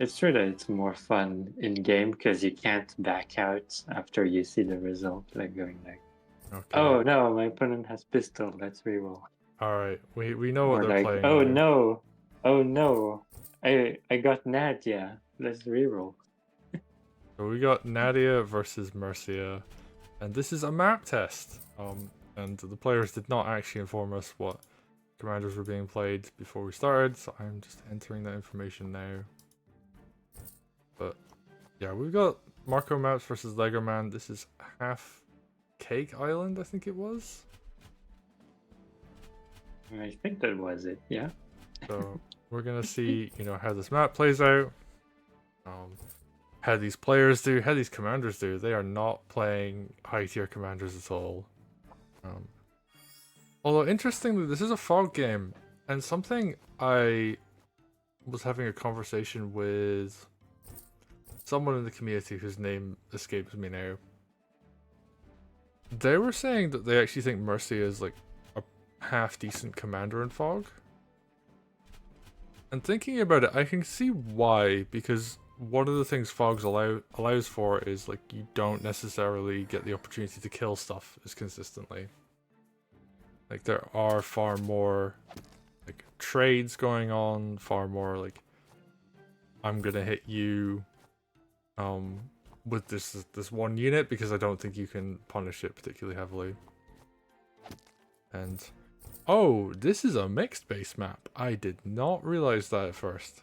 It's true that it's more fun in game because you can't back out after you see the result, like going like, Okay. oh no, my opponent has pistol, let's reroll. All right. We know what Or they're like, playing now. oh no, I got Nadia, let's reroll. So we got Nadia versus Mercia, and this is a map test. And the players did not actually inform us what commanders were being played before we started, so I'm just entering that information now. But yeah, we've got Marcomapps versus Legomann. This is Halfcake Island, I think it was. I think that was it, yeah. So we're gonna see, how this map plays out. How these players do, how these commanders do. They are not playing high tier commanders at all. Although interestingly, this is a fog game, and something I was having a conversation with someone in the community whose name escapes me now. They were saying that they actually think Mercia is like a half decent commander in fog. And thinking about it, I can see why, because one of the things Fogs allows for is like you don't necessarily get the opportunity to kill stuff as consistently. Like there are far more like trades going on, far more like I'm gonna hit you with this one unit because I don't think you can punish it particularly heavily. And oh, this is a mixed base map. I did not realize that at first.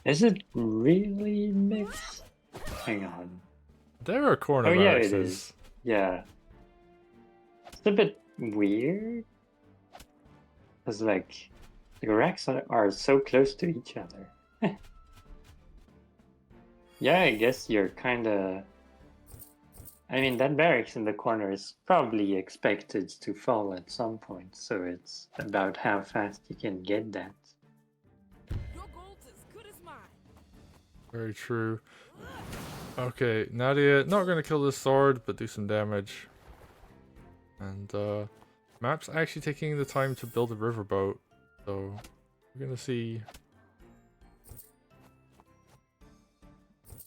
Is it really mixed? Hang on. There are corner Oh yeah, barracks. it is. Yeah. It's a bit weird. Because like, the racks are so close to each other. Yeah, I guess you're kinda... I mean, that barracks in the corner is probably expected to fall at some point, so it's about how fast you can get that. Your gold's as good as mine. Very true. Okay, Nadia, not gonna kill this sword, but do some damage. And Map's actually taking the time to build a riverboat, so we're gonna see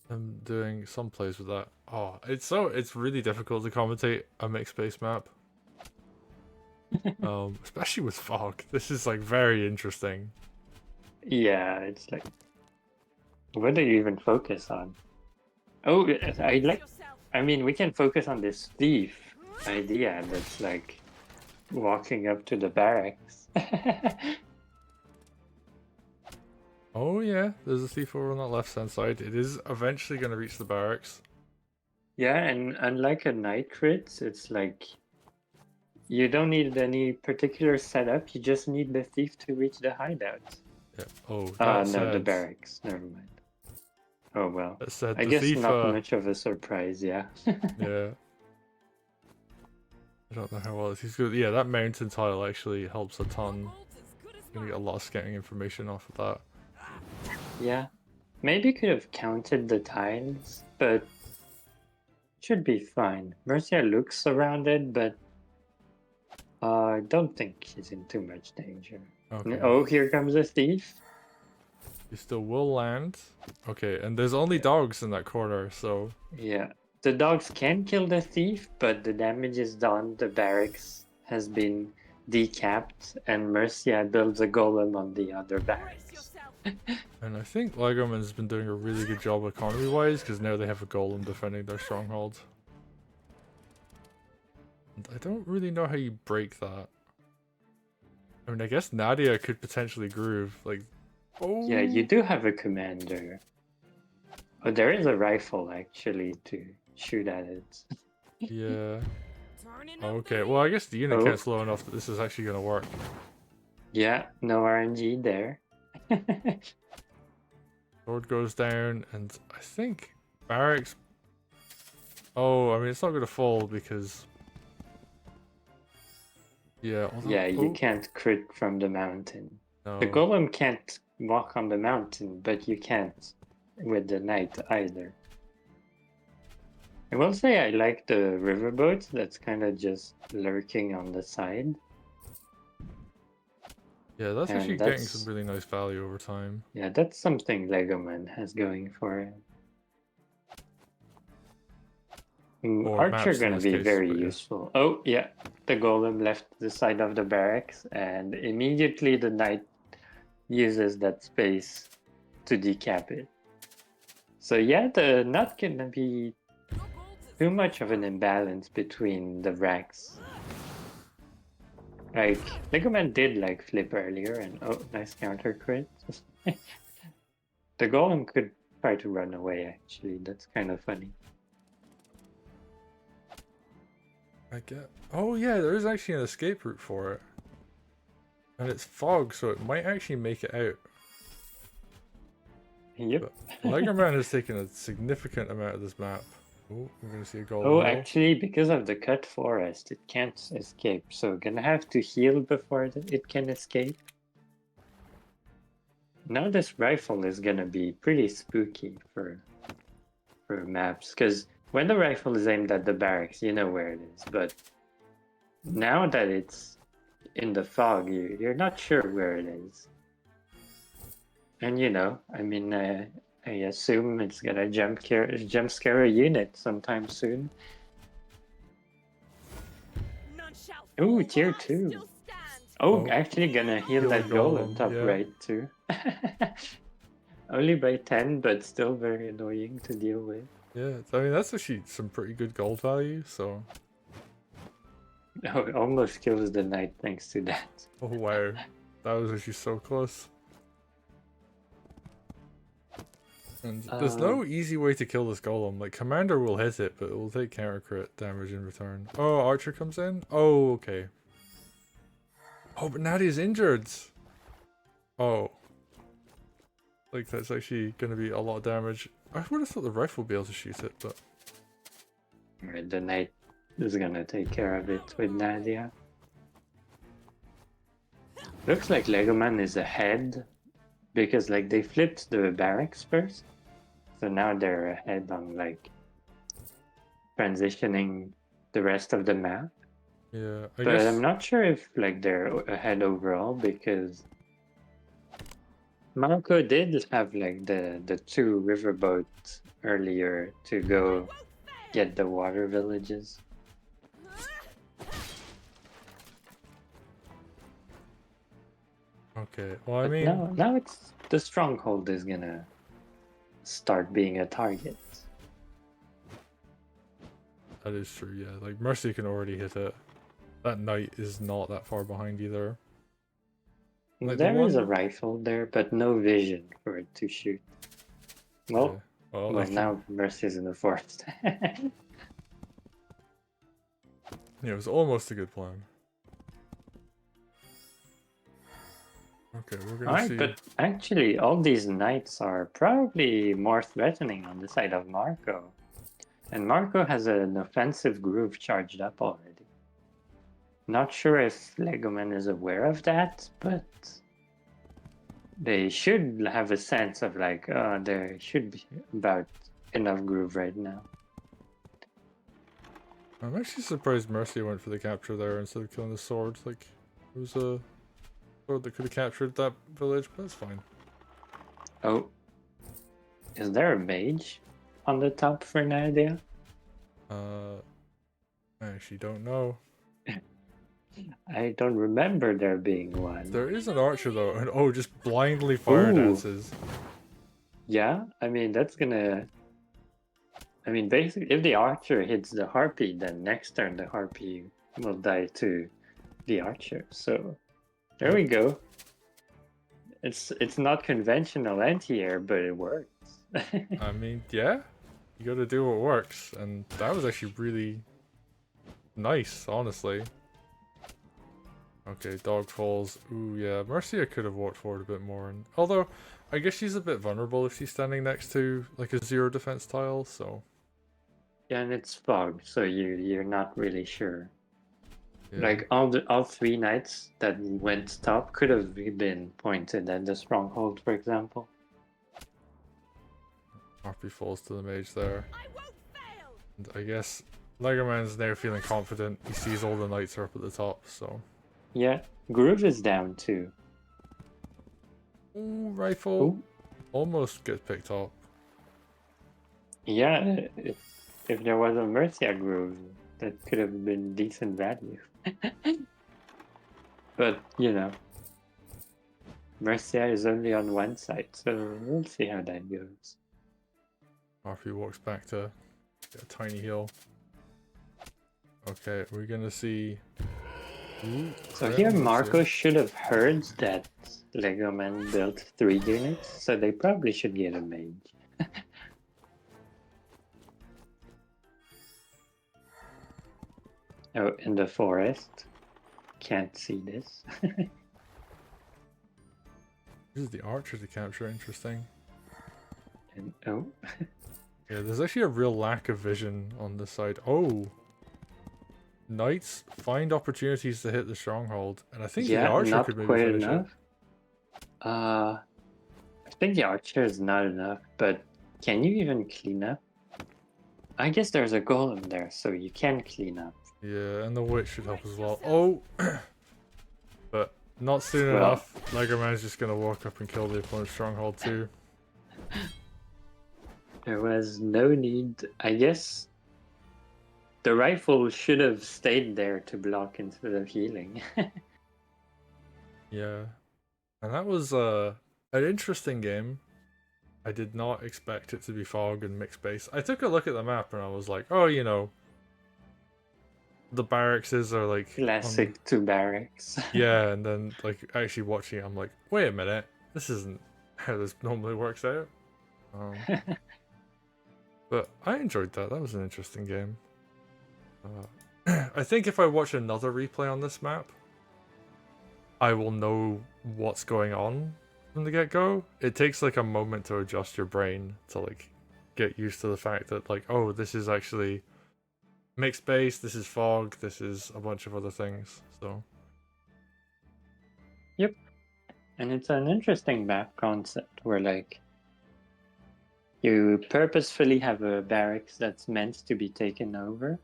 them doing some plays with that. Oh, it's really difficult to commentate a mixed base map. Especially with fog. This is like very interesting. Yeah, it's like, what do you even focus on? Oh, I mean, we can focus on this thief idea that's like walking up to the barracks. Oh yeah, there's a thief over on that left hand side. It is eventually gonna reach the barracks. Yeah, and unlike a night crit, it's like you don't need any particular setup, you just need the thief to reach the hideout. Yeah. Oh, No, the barracks. Never mind. Oh well. That said, I the guess thief. not much of a surprise, yeah. Yeah. I don't know how well he's good. Yeah, that mountain tile actually helps a ton. Gonna get a lot of scouting information off of that. Yeah. Maybe could have counted the tiles, but should be fine. Mercia looks surrounded, but I don't think he's in too much danger. Okay. Oh, here comes a thief. He still will land. Okay, and there's only dogs in that corner, so... Yeah. The dogs can kill the thief, but the damage is done. The barracks has been decapped, and Mercia builds a golem on the other barracks. And I think Legomann's been doing a really good job economy-wise, because now they have a golem defending their stronghold. And I don't really know how you break that. I mean, I guess Nadia could potentially groove, like... Oh! Yeah, you do have a commander. Oh, there is a rifle, actually, to shoot at it. Yeah. Okay, well, I guess the unit counts low enough that this is actually going to work. Yeah, no RNG there. Sword goes down, and I think barracks... Oh, I mean, it's not going to fall because... Yeah, although... Yeah, you can't crit from the mountain. No. The golem can't walk on the mountain, but you can't with the knight either. I will say I like the riverboat that's kind of just lurking on the side. Yeah, that's And actually getting some that's really nice value over time. yeah, that's something Legoman has going for it. Or Archer maps in gonna this be case, very but yeah. useful. Oh yeah, the golem left the side of the barracks, and immediately the knight uses that space to decap it. So yeah, the not gonna be Your gold is too good much as of an mine. imbalance between the racks. Like Legoman did like flip earlier, and oh, nice counter crit. The golem could try to run away. Actually, that's kind of funny. I get. Oh yeah, there is actually an escape route for it, and it's fog, so it might actually make it out. Yep. But Legoman has taken a significant amount of this map. Oh, we're gonna see a golem Oh, hill. actually, because of the cut forest, it can't escape. So gonna have to heal before it can escape. Now this rifle is gonna be pretty spooky for maps, because when the rifle is aimed at the barracks, you know where it is. But now that it's in the fog, you're not sure where it is. And you know, I mean, I assume it's gonna jump scare a unit sometime soon. None shall Ooh, fall tier while I 2. still stand. Oh, Oh. actually gonna heal Heal the that golem golem, top yeah. right too. Only by 10, but still very annoying to deal with. Yeah, I mean that's actually some pretty good gold value. So. Oh, it almost kills the knight thanks to that. Oh wow, that was actually so close. And there's no easy way to kill this golem. Like Commander will hit it, but it will take counter crit damage in return. Oh, Archer comes in. Oh, okay. Oh, but Nadia's injured. Oh. Like, that's actually going to be a lot of damage. I would have thought the rifle would be able to shoot it, but... Alright, the knight is gonna take care of it with Nadia. Looks like Legoman is ahead, because like they flipped the barracks first. So now they're ahead on like transitioning the rest of the map. Yeah, I But guess... I'm not sure if like they're ahead overall, because Marco did have like the 2 riverboats earlier to go get the water villages. Okay, well, I But mean... now it's the stronghold is gonna start being a target. That is true, yeah. Like, Mercia can already hit it. That knight is not that far behind either. Like, There is a one... rifle there, but no vision for it to shoot. Well, Yeah. Well, like, now Mercy's in the forest. yeah, it was almost a good plan. Okay, we're gonna Alright, see... but actually all these knights are probably more threatening on the side of Marco. And Marco has an offensive groove charged up already. Not sure if Legoman is aware of that, but they should have a sense of like, there should be about enough groove right now. I'm actually surprised Mercia went for the capture there instead of killing the sword. Like, it was a sword that could have captured that village, but that's fine. Oh, is there a mage on the top for Nadia? I actually don't know. I don't remember there being one. There is an archer though, and oh, just blindly fire Ooh. dances. Yeah, I mean, that's gonna... I mean, basically, if the archer hits the harpy, then next turn the harpy will die to the archer. So, there we go. It's not conventional anti-air, but it works. I mean, yeah, you gotta do what works, and that was actually really nice, honestly. Okay, dog falls. Ooh, yeah, Mercia could have walked forward a bit more, and although I guess she's a bit vulnerable if she's standing next to like a 0 defense tile, so. Yeah, and it's fog, so you're not really sure. Yeah. Like all 3 knights that went top could have been pointed at the stronghold, for example. Harpy falls to the mage there. I won't fail. And I guess Legoman's now feeling confident. He sees all the knights are up at the top, so. Yeah, groove is down too. Ooh, rifle. Ooh. Almost gets picked up. Yeah, if there was a Mercia groove, that could have been decent value. But, you know, Mercia is only on one side, so we'll see how that goes. After he walks back to get a tiny hill. Okay, we're gonna see. Ooh, So crit here on Marco Mercia. should have heard that Legoman built 3 units, so they probably should get a mage. Oh, in the forest. Can't see this. This is the archer to capture. Interesting. And oh, Yeah, there's actually a real lack of vision on this side. Oh, knights find opportunities to hit the stronghold, and I think the yeah, archer not could maybe quite finish enough. I think the archer is not enough, but can you even clean up? I guess there's a golem there, so you can clean up. it. Yeah, and the witch should help as well. Oh, but not soon Well, enough. Legoman's just gonna walk up and kill the opponent's stronghold too. there was no need. I guess the rifle should have stayed there to block instead of healing. Yeah, and that was an interesting game. I did not expect it to be fog and mixed base. I took a look at the map and I was like, oh, you know, the barracks are like Classic 2 barracks. yeah, and then like actually watching it, I'm like, wait a minute, this isn't how this normally works out. But I enjoyed that. That was an interesting game. I think if I watch another replay on this map, I will know what's going on from the get-go. It takes like a moment to adjust your brain to like get used to the fact that like, oh, this is actually mixed base, this is fog, this is a bunch of other things. So Yep. And it's an interesting map concept where like you purposefully have a barracks that's meant to be taken over.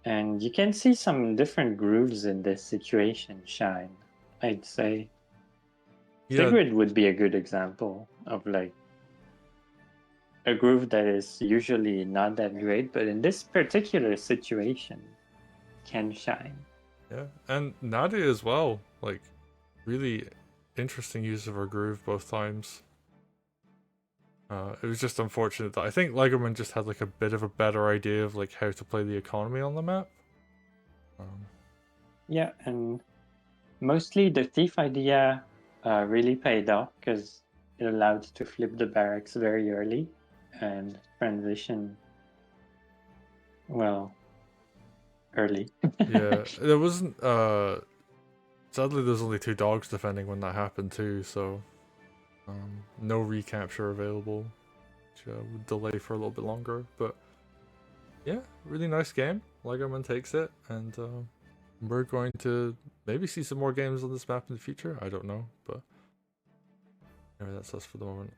And you can see some different grooves in this situation shine, I'd say. yeah, Sigrid would be a good example of like a groove that is usually not that great, but in this particular situation can shine. yeah, and Nadia as well. Like, really interesting use of her groove both times. It was just unfortunate that I think Legoman just had like a bit of a better idea of like how to play the economy on the map. Yeah, and mostly the thief idea really paid off because it allowed to flip the barracks very early and transition, well, early. Yeah, there wasn't. Sadly, there's only 2 dogs defending when that happened too, so no recapture available, which would delay for a little bit longer. But yeah, really nice game. Legoman takes it, and we're going to maybe see some more games on this map in the future. I don't know, but anyway, that's us for the moment.